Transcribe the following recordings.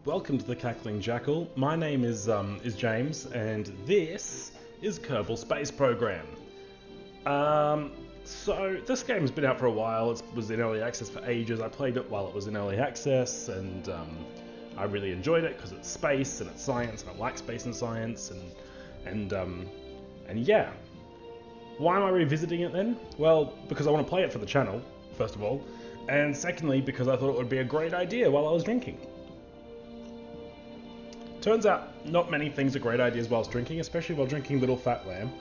Welcome to the Cackling Jackal. My name is James, and this is Kerbal Space Program. So this game's been out for a while. It was in early access for ages. I played it while it was in early access, and I really enjoyed it because it's space and it's science, and I like space and science, and yeah. Why am I revisiting it then? Well, because I want to play it for the channel, first of all, and secondly, because I thought it would be a great idea while I was drinking. Turns out, not many things are great ideas whilst drinking, especially while drinking Little Fat Lamb.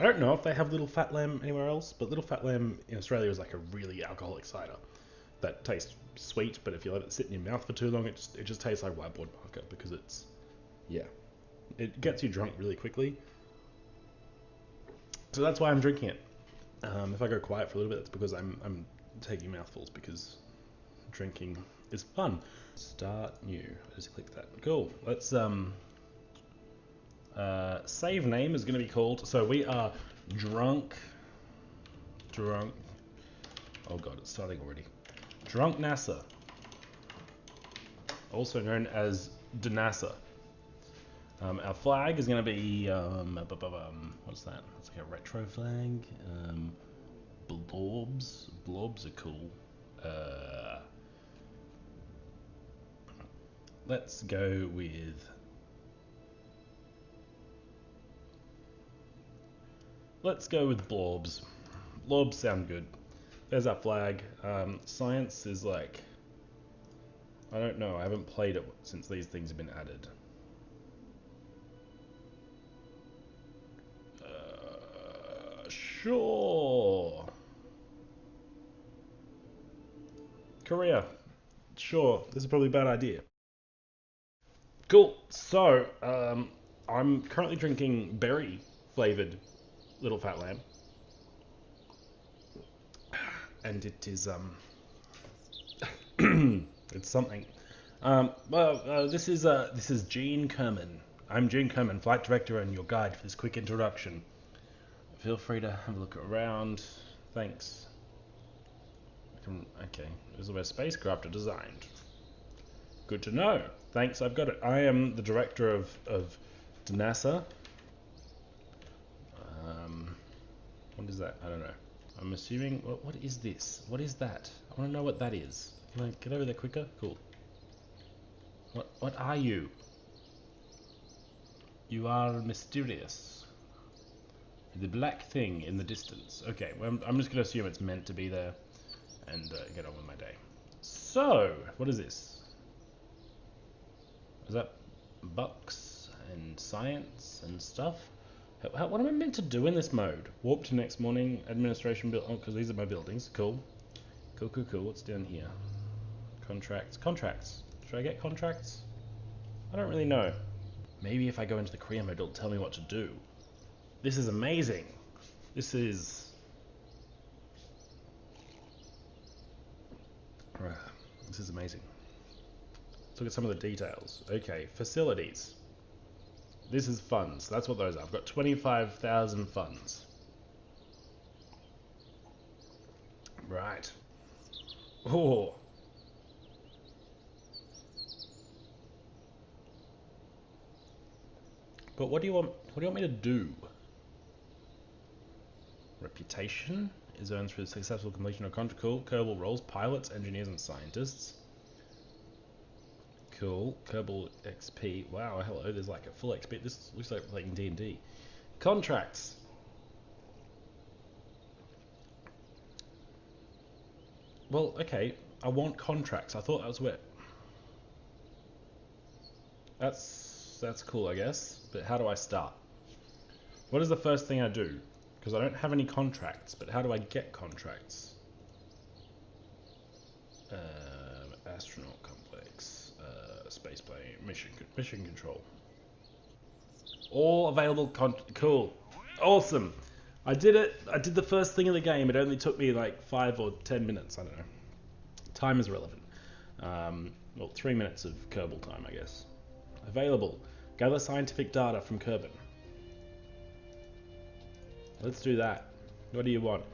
I don't know if they have Little Fat Lamb anywhere else, but Little Fat Lamb in Australia is like a really alcoholic cider that tastes sweet, but if you let it sit in your mouth for too long, it just tastes like whiteboard marker because it gets you drunk really quickly. So that's why I'm drinking it. If I go quiet for a little bit, it's because I'm taking mouthfuls because drinking is fun. Start new. Just click that. Cool. Let's save name is going to be called. So we are drunk. Oh god, it's starting already. Drunk NASA, also known as DNASA. Our flag is going to be what's that? It's like a retro flag. Blobs are cool. Let's go with blobs. Blobs sound good. There's our flag. Science is like, I don't know. I haven't played it since these things have been added. Sure. Korea. Sure. This is probably a bad idea. Cool. So, I'm currently drinking berry flavored Little Fat Lamb, and it is it's something. This is Gene Kerman. I'm Gene Kerman, flight director and your guide for this quick introduction. Feel free to have a look around. Thanks. Okay, this is where spacecraft are designed. Good to know. Thanks, I've got it. I am the director of DNASA. What is that? I don't know. I'm assuming... What is this? What is that? I want to know what that is. Can I get over there quicker? Cool. What are you? You are mysterious. The black thing in the distance. Okay, well, I'm just going to assume it's meant to be there and get on with my day. So, what is this? Is that bucks and science and stuff? What am I meant to do in this mode? Warp to next morning, administration build. Oh, because these are my buildings. Cool. Cool. What's down here? Contracts. Should I get contracts? I don't really know. Maybe if I go into the career mode, it'll tell me what to do. This is amazing. This is amazing. Let's look at some of the details. Okay, facilities. This is funds. That's what those are. I've got 25,000 funds. Right. Oh. But what do you want me to do? Reputation is earned through the successful completion of contract. Cool. Kerbal roles, pilots, engineers, and scientists. Cool. Kerbal XP. Wow, hello, there's like a full XP. This looks like playing D&D. Contracts. Well, okay, I want contracts. I thought that was where... That's cool, I guess. But how do I start? What is the first thing I do? Because I don't have any contracts, but how do I get contracts? Astronaut complex, spaceplane, mission control. All available cool. Awesome. I did it. I did the first thing in the game. It only took me like 5 or 10 minutes. I don't know. Time is irrelevant. Well, 3 minutes of Kerbal time, I guess. Available. Gather scientific data from Kerbal. Let's do that. What do you want?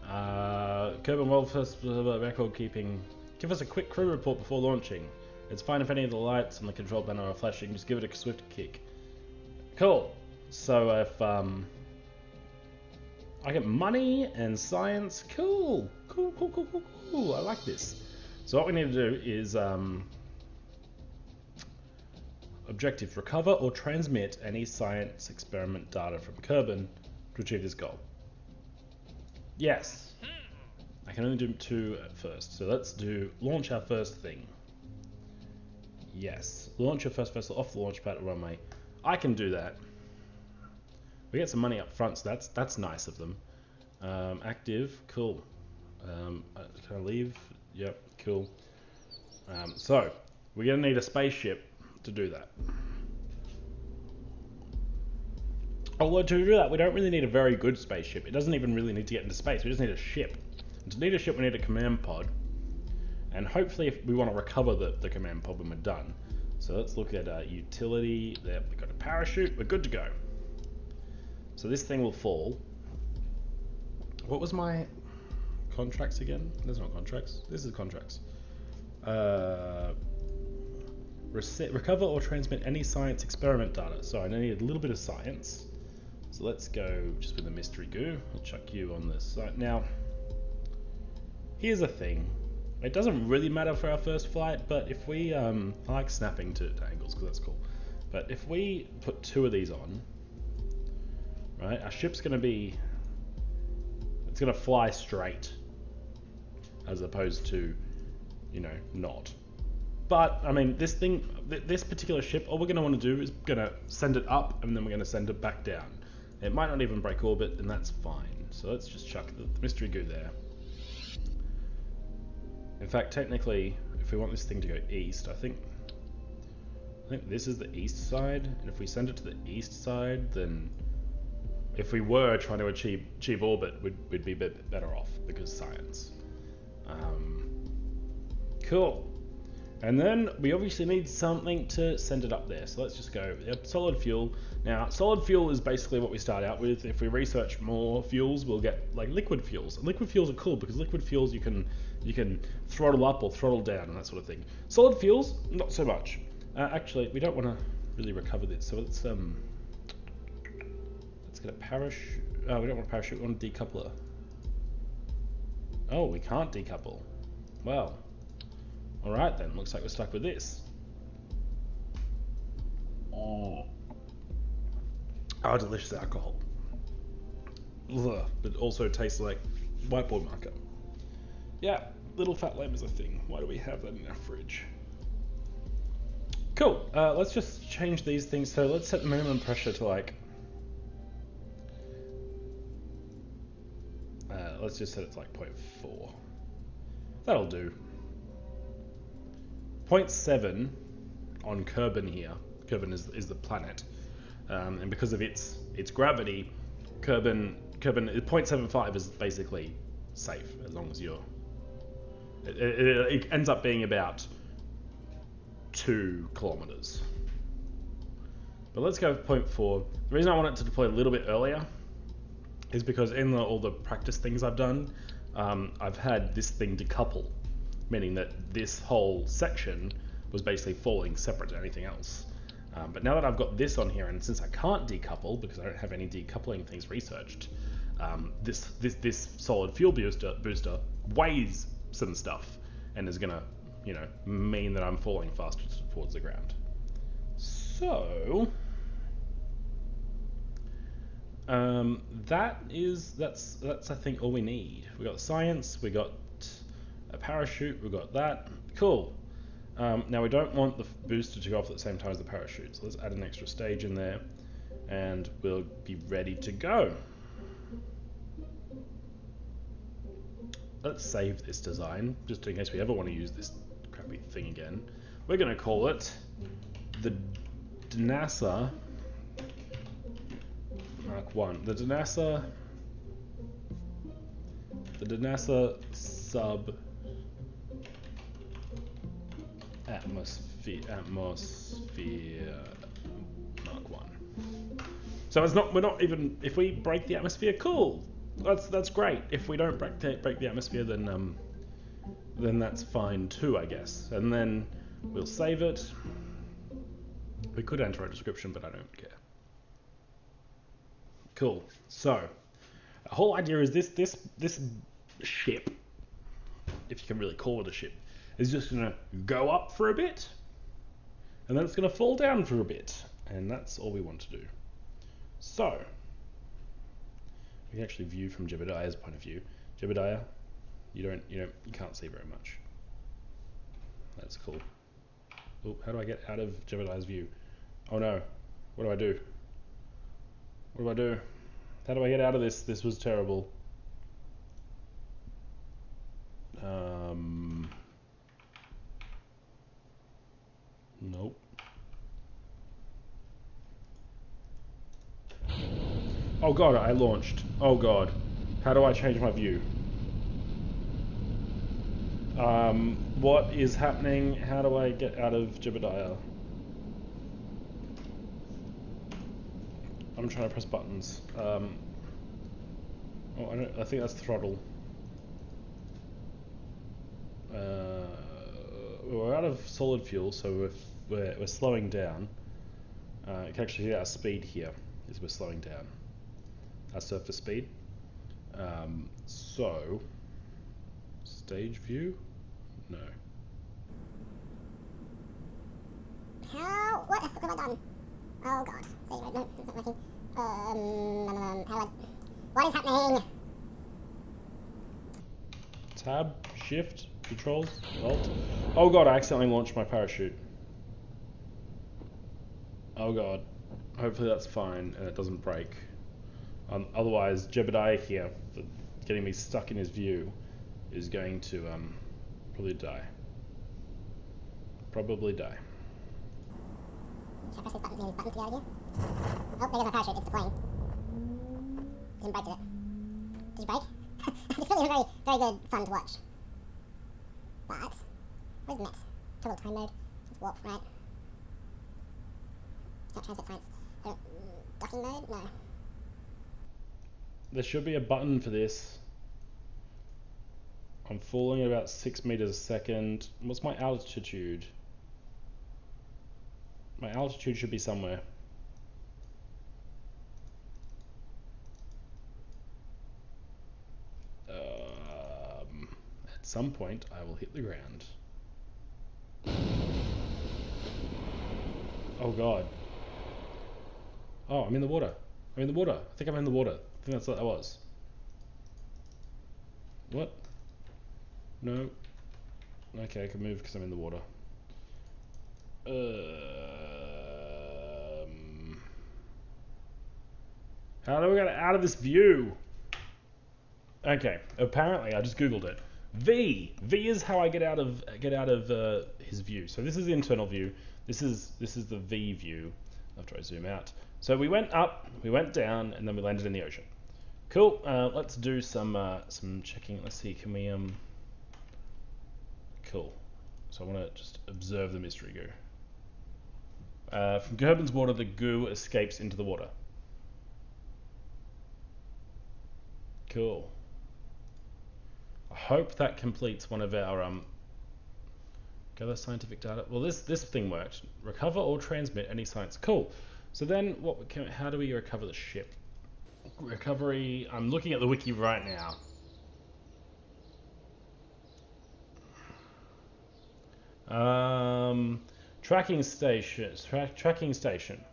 Kerbal World first record keeping. Give us a quick crew report before launching. It's fine if any of the lights on the control panel are flashing, just give it a swift kick. Cool. So if I get money and science, cool. Cool. I like this. So what we need to do is objective, recover or transmit any science experiment data from Kerbal to achieve this goal. Yes. I can only do 2 at first. So let's do launch our first thing. Yes. Launch your first vessel off the launch pad or runway. I can do that. We get some money up front, so that's nice of them. Active, cool. Can I leave? Yep, cool. So we're gonna need a spaceship to do that. Although to do that, we don't really need a very good spaceship. It doesn't even really need to get into space. We just need a ship. And to need a ship, we need a command pod. And hopefully, if we want to recover the command pod when we're done. So let's look at utility. There, we've got a parachute. We're good to go. So this thing will fall. What was my contracts again? There's not contracts. This is contracts. Recover or transmit any science experiment data. So I need a little bit of science. So let's go just with the mystery goo. I'll chuck you on this side. Now, here's the thing. It doesn't really matter for our first flight, but if we, I like snapping to angles because that's cool. But if we put 2 of these on, right, our ship's going to be, it's going to fly straight as opposed to, you know, not. But, I mean, this thing, this particular ship, all we're going to want to do is going to send it up and then we're going to send it back down. It might not even break orbit and that's fine. So let's just chuck the mystery goo there. In fact, technically, if we want this thing to go east, I think this is the east side, and if we send it to the east side, then if we were trying to achieve orbit, we'd be a bit better off because science. Cool. And then we obviously need something to send it up there. So let's just go solid fuel. Now, solid fuel is basically what we start out with. If we research more fuels, we'll get like liquid fuels. And liquid fuels are cool because liquid fuels you can throttle up or throttle down and that sort of thing. Solid fuels, not so much. Actually, we don't want to really recover this. So let's get a parachute. Oh, we don't want a parachute. We want a decoupler. Oh, we can't decouple. Well. Alright then, looks like we're stuck with this. Oh, delicious alcohol. Ugh, but also tastes like whiteboard marker. Yeah, little fat lamb is a thing. Why do we have that in our fridge? Cool, let's just change these things. So let's set the minimum pressure to like... let's just set it to like 0.4. That'll do. 0.7 on Kerbal here. Kerbal is the planet, and because of its gravity, Kerbal 0.75 is basically safe as long as you're. It ends up being about 2 kilometers. But let's go with 0.4. The reason I want it to deploy a little bit earlier is because in all the practice things I've done, I've had this thing decouple. Meaning that this whole section was basically falling separate to anything else. But now that I've got this on here, and since I can't decouple because I don't have any decoupling things researched, this solid fuel booster weighs some stuff and is gonna, you know, mean that I'm falling faster towards the ground. So that's I think all we need. We got science, we got a parachute, we've got that. Cool. Now we don't want the booster to go off at the same time as the parachute, so let's add an extra stage in there and we'll be ready to go. Let's save this design, just in case we ever want to use this crappy thing again. We're going to call it the NASA Mark 1. The NASA sub atmosphere Mark 1. So we're not even, if we break the atmosphere, cool. That's great. If we don't break the atmosphere, then that's fine too, I guess. And then We'll save it. We could enter a description, but I don't care. Cool. So, the whole idea is this ship, if you can really call it a ship, is just going to go up for a bit, and then it's going to fall down for a bit, and that's all we want to do. So, we can actually view from Jebediah's point of view. Jebediah, you can't see very much. That's cool. Oh, how do I get out of Jebediah's view? Oh no, what do I do? What do I do? How do I get out of this? This was terrible. Nope. Oh god, I launched. Oh god. How do I change my view? What is happening? How do I get out of Jebediah? I'm trying to press buttons. Oh, I think that's throttle. We're out of solid fuel, so we're slowing down. You can actually see our speed here is we're slowing down. Our surface speed. So stage view? No. What have I done? Oh god. No, it's not working. What is happening? Tab, shift, controls, alt. Oh god, I accidentally launched my parachute. Oh god. Hopefully that's fine and it doesn't break. Otherwise, Jebediah here, getting me stuck in his view, is going to probably die. Probably die. Should I press these buttons to get out of here? Oh, there goes my parachute. It's deploying. Didn't break, did it? Did you break? This really isn't very good fun to watch. But, where's net? Total time mode. It's warp, right? Can't transmit science. Docking mode? No. There should be a button for this. I'm falling at about 6 meters a second. What's my altitude? My altitude should be somewhere. At some point, I will hit the ground. Oh god. Oh, I'm in the water. I'm in the water. I think I'm in the water. I think that's what that was. What? No. Okay, I can move because I'm in the water. How do we get out of this view? Okay, apparently I just googled it. V is how I get out of his view. So this is the internal view. This is the V view. After I zoom out. So we went up, we went down, and then we landed in the ocean. Cool. Let's do some checking. Let's see. Can we Cool. So I want to just observe the mystery goo. From Kerbal's water, the goo escapes into the water. Cool. I hope that completes one of our gather scientific data. Well, this thing worked. Recover or transmit any science. Cool. So then, how do we recover the ship? Recovery. I'm looking at the wiki right now. Tracking station. Tracking station.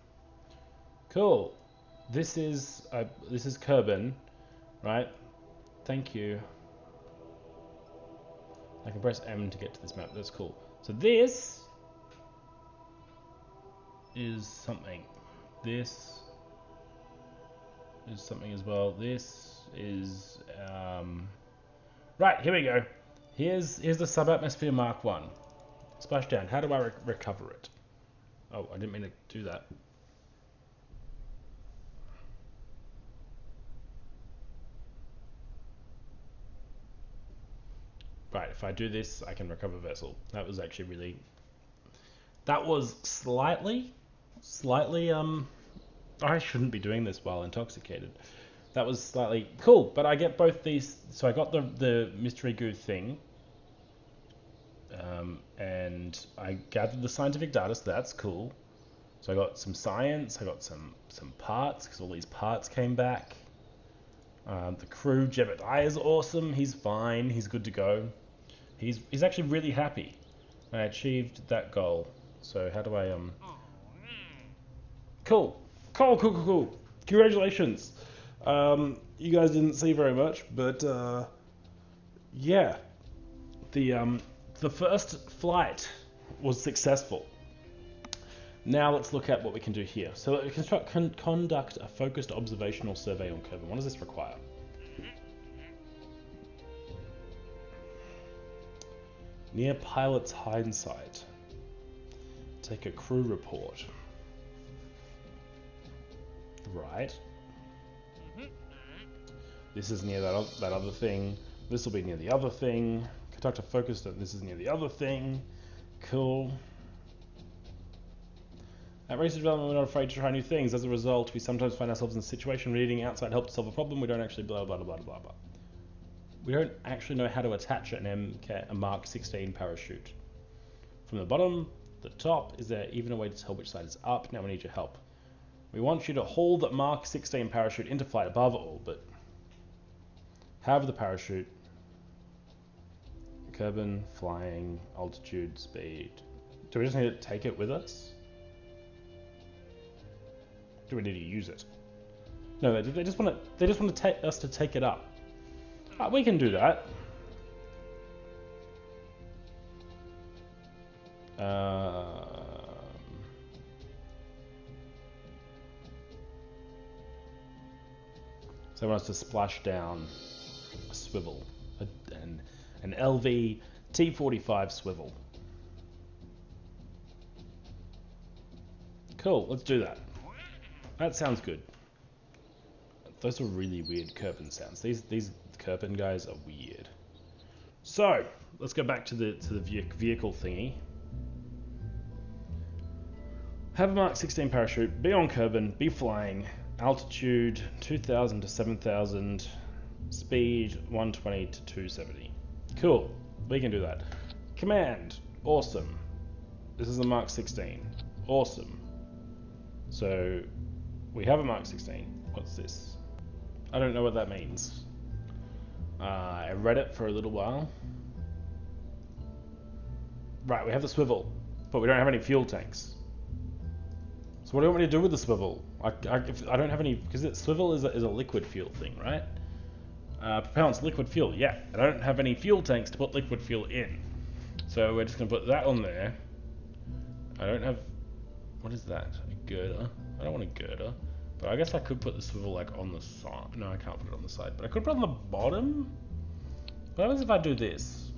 Cool. This is Kerbal, right? Thank you. I can press M to get to this map. That's cool. So this is something. This is something as well. This is right. Here we go. Here's the subatmosphere Mark 1. Splashdown. How do I recover it? Oh, I didn't mean to do that. Right, if I do this, I can recover vessel. That was actually really... That was slightly... I shouldn't be doing this while intoxicated. That was slightly... Cool, but I get both these... So I got the mystery goo thing. and I gathered the scientific data, so that's cool. So I got some science, I got some parts, because all these parts came back. The crew, Jebediah is awesome, he's fine, he's good to go. He's actually really happy. I achieved that goal. So how do I, Cool. Congratulations. You guys didn't see very much, but, yeah. The first flight was successful. Now let's look at what we can do here. So we can conduct a focused observational survey on Kerbal. What does this require? Near pilot's hindsight. Take a crew report. Right. This is near that other thing. This will be near the other thing. Conduct a focused. This is near the other thing. Cool. At research development, we're not afraid to try new things. As a result, we sometimes find ourselves in a situation where needing outside help to solve a problem. We don't actually blah blah blah blah blah. We don't actually know how to attach a Mark 16 parachute. From the bottom, the top, is there even a way to tell which side is up? Now we need your help. We want you to haul the Mark 16 parachute into flight above orbit. Have the parachute. Kerbal, flying, altitude, speed. Do we just need to take it with us? Do we need to use it? No, they just want to take us to take it up. We can do that. So they want us to splash down a swivel, an LV T45 swivel. Cool, let's do that. That sounds good. Those are really weird Kerbal sounds. These Kerbal guys are weird. So let's go back to the vehicle thingy. Have a Mark 16 parachute. Be on Kerbal. Be flying. Altitude 2,000 to 7,000. Speed 120 to 270. Cool. We can do that. Command. Awesome. This is a Mark 16. Awesome. So we have a Mark 16. What's this? I don't know what that means. I read it for a little while. Right, we have the swivel, but we don't have any fuel tanks. So what do you want me to do with the swivel? I don't have any, because swivel is a liquid fuel thing, right? Propellant's liquid fuel, yeah. I don't have any fuel tanks to put liquid fuel in. So we're just going to put that on there. I don't have, what is that? A girder? I don't want a girder. But I guess I could put the swivel like on the side. No, I can't put it on the side. But I could put it on the bottom. What happens if I do this?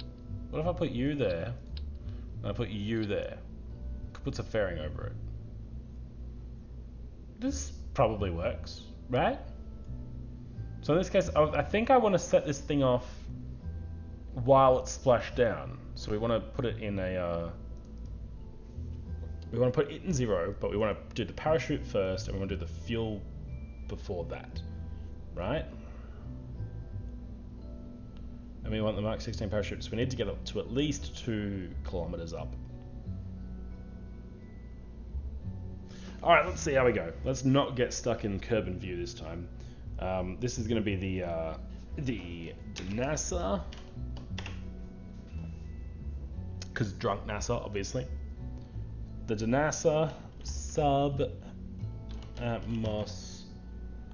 What if I put you there? And I put you there? Could put some fairing over it. This probably works, right? So in this case, I think I want to set this thing off while it's splashed down. So we want to put it in a... we want to put it in 0, but we want to do the parachute first, and we want to do the fuel before that, right? And we want the Mark 16 parachute, so we need to get up to at least 2 kilometers up. Alright, let's see how we go. Let's not get stuck in Kerbal view this time. This is going to be the NASA, because drunk NASA, obviously. The NASA sub-atmos.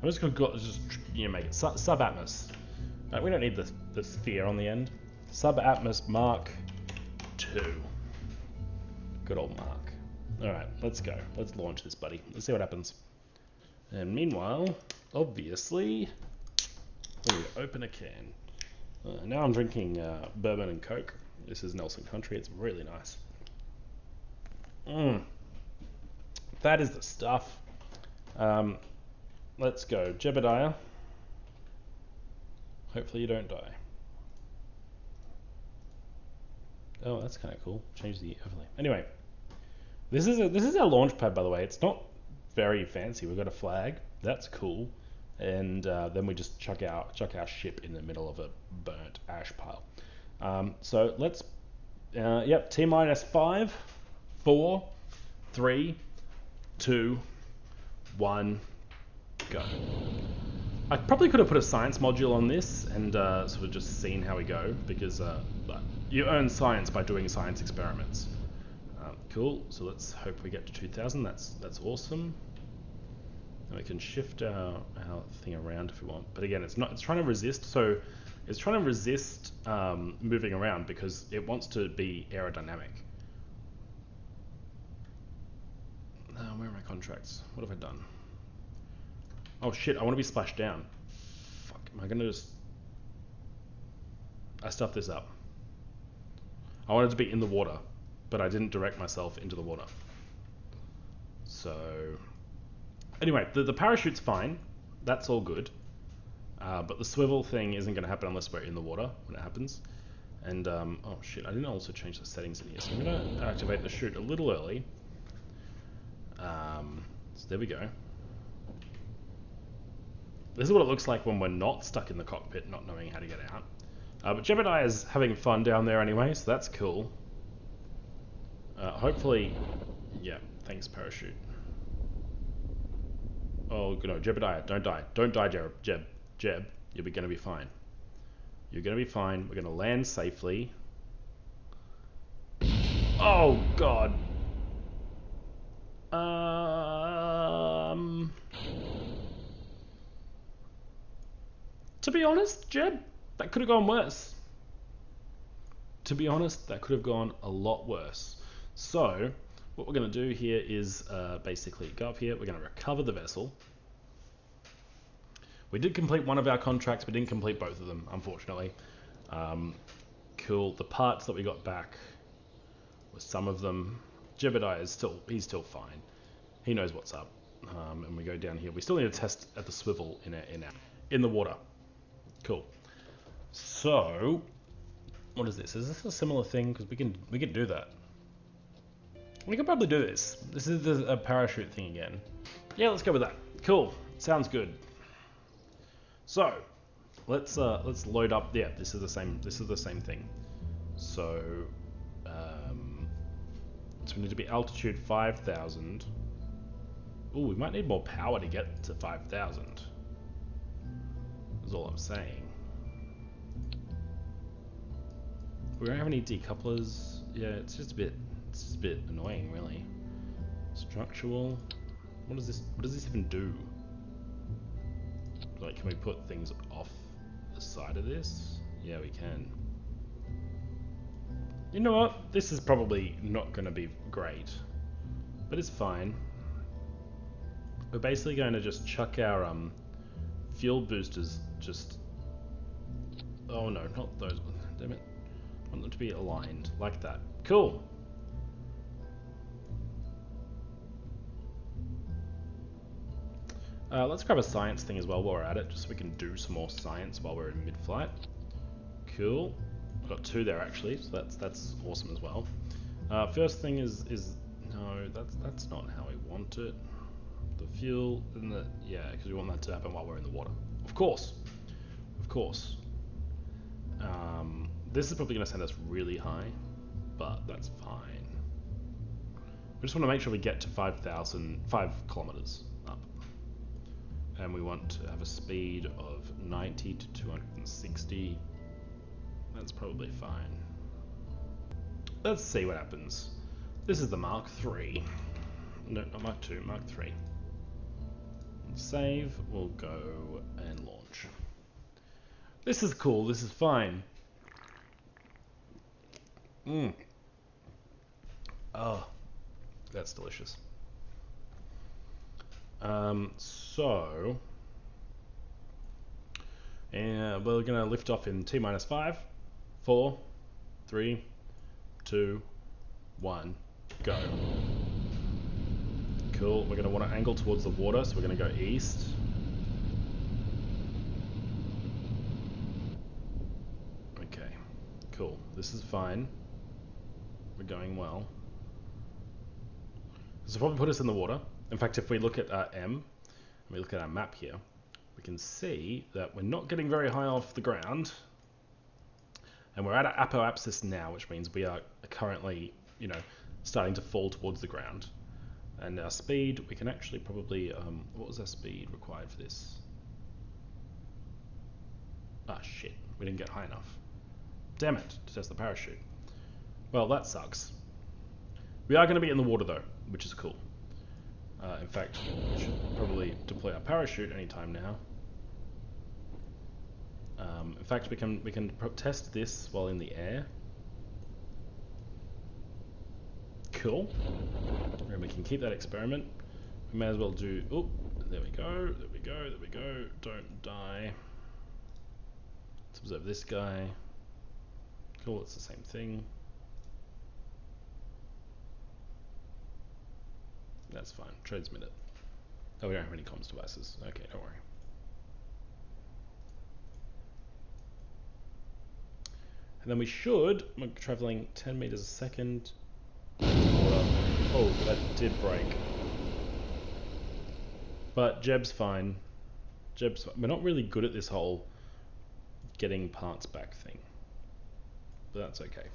I'm just going to make it sub-atmos. We don't need the sphere on the end. Sub-atmos Mark 2. Good old Mark. Alright, let's go. Let's launch this, buddy. Let's see what happens. And meanwhile, obviously, we open a can. Now I'm drinking bourbon and Coke. This is Nelson Country. It's really nice. That is the stuff. Let's go. Jebediah. Hopefully you don't die. Oh, that's kind of cool. Change the overlay. Anyway, this is our launch pad, by the way. It's not very fancy. We've got a flag. That's cool. And then we just chuck our ship in the middle of a burnt ash pile. So let's Yep, T minus 5, 4, 3, 2, 1, go. I probably could have put a science module on this and sort of just seen how we go, because you earn science by doing science experiments. Cool, so let's hope we get to 2000, that's awesome. And we can shift our thing around if we want, but again, it's trying to resist, so it's trying to resist moving around because it wants to be aerodynamic. Where are my contracts? What have I done? Oh shit, I want to be splashed down. Fuck, am I gonna just... I stuffed this up. I wanted to be in the water, but I didn't direct myself into the water. So... Anyway, the parachute's fine. That's all good. But the swivel thing isn't going to happen unless we're in the water when it happens. And, oh shit, I didn't also change the settings in here. So I'm going to activate the chute a little early. So there we go. This is what it looks like when we're not stuck in the cockpit, not knowing how to get out. But Jebediah is having fun down there anyway, so that's cool. Hopefully, yeah, thanks parachute. Oh, no, Jebediah, don't die. Don't die, Jeb, you're going to be fine. You're going to be fine. We're going to land safely. Oh, God. To be honest, Jeb, that could have gone worse. To be honest, that could have gone a lot worse. So, what we're going to do here is basically go up here. We're going to recover the vessel. We did complete one of our contracts, but didn't complete both of them, unfortunately. Cool. The parts that we got back were some of them. Jebediah is he's still fine. He knows what's up. And we go down here. We still need to test at the swivel in the water. Cool. So, what is this? Is this a similar thing? Because we can do that. We can probably do this. This is a parachute thing again. Yeah, let's go with that. Cool. Sounds good. So, let's load up. Yeah, this is the same thing. So, so we need to be altitude 5,000. Ooh, we might need more power to get to 5,000. That's all I'm saying. We don't have any decouplers. Yeah, it's just a bit annoying, really. Structural. What does this even do? Like, can we put things off the side of this? Yeah, we can. You know what? This is probably not going to be great, but it's fine. We're basically going to just chuck our fuel boosters just... Oh no, not those ones. Damn it. I want them to be aligned like that. Cool. Let's grab a science thing as well while we're at it, just so we can do some more science while we're in mid-flight. Cool. We've got 2 there actually, so that's awesome as well. First thing is no, that's not how we want it. The fuel and yeah, because we want that to happen while we're in the water. Of course. This is probably going to send us really high, but that's fine. We just want to make sure we get to 5 kilometers up. And we want to have a speed of 90 to 260. That's probably fine. Let's see what happens. This is the Mark III. No, not Mark II, Mark III. Save, we'll go and launch. This is cool, this is fine. Oh, that's delicious. So, and we're going to lift off in T minus 5, 4, 3, 2, 1, go. Cool, we're going to want to angle towards the water, so we're going to go east. Okay, cool, this is fine. We're going well. This will probably put us in the water. In fact, if we look at M, and we look at our map here, we can see that we're not getting very high off the ground, And we're at apoapsis now, which means we are currently, you know, starting to fall towards the ground. And our speed, we can actually probably, what was our speed required for this? Ah, shit, we didn't get high enough. Damn it, to test the parachute. Well, that sucks. We are going to be in the water though, which is cool. In fact, we should probably deploy our parachute anytime now. In fact, we can test this while in the air. Cool. And we can keep that experiment. We may as well do. Oh, there we go. There we go. There we go. Don't die. Let's observe this guy. Cool. It's the same thing. That's fine. Transmit it. Oh, we don't have any comms devices. Okay, don't worry. And then we should, we're traveling 10 meters a second. Oh, that did break. But Jeb's fine. We're not really good at this whole getting parts back thing. But that's okay.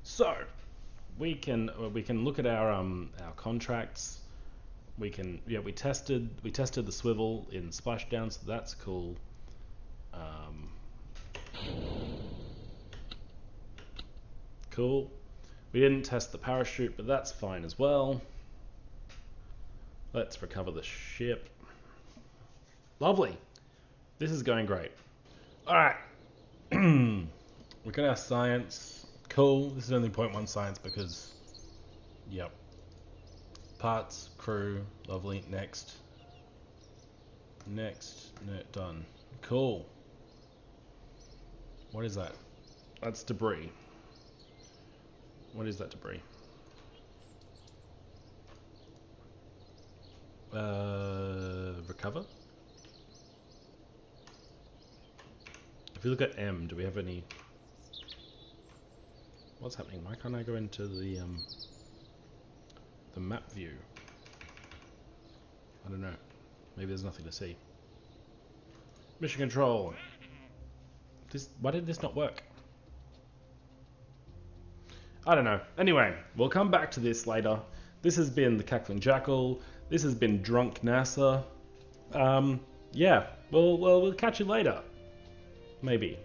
So, we can look at our contracts. We tested the swivel in splashdown, so that's cool. Cool. We didn't test the parachute, but that's fine as well. Let's recover the ship. Lovely. This is going great. Alright. We got our science. Cool. This is only 0.1 science because, yep. Parts, crew, lovely. Next. No, done. Cool. What is that? That's debris. What is that debris? Recover? If you look at M, do we have any... What's happening? Why can't I go into the map view? I don't know. Maybe there's nothing to see. Mission control. Why did this not work? I don't know. Anyway, we'll come back to this later. This has been the Cackling Jackal. This has been Drunk NASA. Yeah, we'll catch you later. Maybe.